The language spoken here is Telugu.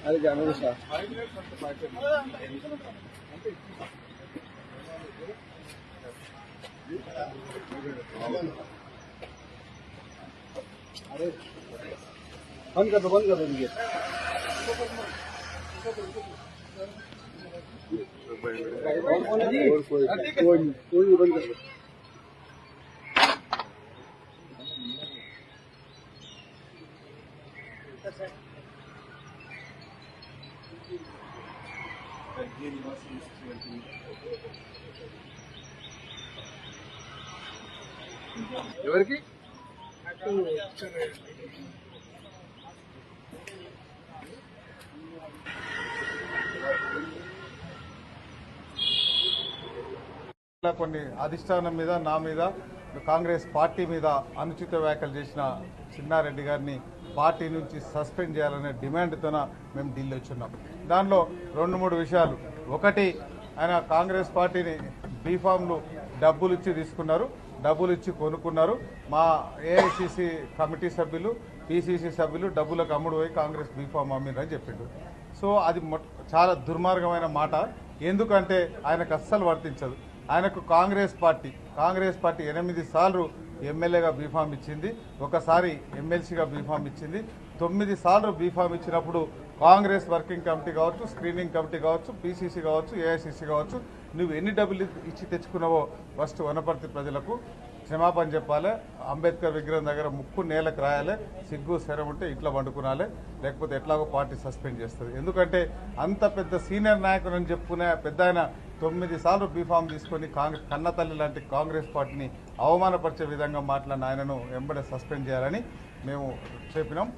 अरे जानो सर अरे बंद कर दो ये कोई बंद कर दो। ఎవరికి కొన్ని అధిష్టానం మీద నా మీద కాంగ్రెస్ పార్టీ మీద అనుచిత వ్యాఖ్యలు చేసిన చిన్నారెడ్డి గారిని పార్టీ నుంచి సస్పెండ్ చేయాలనే డిమాండ్తోన మేము ఢిల్లీ వచ్చున్నాం. దానిలో 2-3 విషయాలు. ఒకటి, ఆయన కాంగ్రెస్ పార్టీని బీఫామ్లు డబ్బులు ఇచ్చి తీసుకున్నారు, డబ్బులు ఇచ్చి కొనుక్కున్నారు. మా ఏఐసిసి కమిటీ సభ్యులు, పిసిసి సభ్యులు డబ్బులకు అమ్ముడు పోయి కాంగ్రెస్ బీఫామ్ అమ్మిందని చెప్పిండు. సో అది చాలా దుర్మార్గమైన మాట. ఎందుకంటే ఆయనకు అస్సలు వర్తించదు. ఆయనకు కాంగ్రెస్ పార్టీ 8 సార్లు ఎమ్మెల్యేగా బీఫామ్ ఇచ్చింది, ఒకసారి ఎమ్మెల్సీగా బీఫామ్ ఇచ్చింది. 9 సార్లు బీఫామ్ ఇచ్చినప్పుడు కాంగ్రెస్ వర్కింగ్ కమిటీ కావచ్చు, స్క్రీనింగ్ కమిటీ కావచ్చు, పిసిసి కావచ్చు, ఏఐసిసి కావచ్చు, నువ్వు ఎన్ని డబ్బులు ఇచ్చి తెచ్చుకున్నావో ఫస్ట్ వనపర్తి ప్రజలకు క్షమాపణ చెప్పాలి. అంబేద్కర్ విగ్రహం దగ్గర ముక్కు నేలకు రాయాలి. సిగ్గు శరం ఉంటే ఇట్లా వండుకునాలి, లేకపోతే ఎట్లాగో పార్టీ సస్పెండ్ చేస్తుంది. ఎందుకంటే అంత పెద్ద సీనియర్ నాయకుడు అని చెప్పుకునే పెద్ద ఆయన 9 సార్లు బీఫామ్ తీసుకొని కన్నతల్లి లాంటి కాంగ్రెస్ పార్టీని అవమానపరిచే విధంగా మాట్లాడిన ఆయనను వెంబడే సస్పెండ్ చేయాలని మేము చెప్పినాం.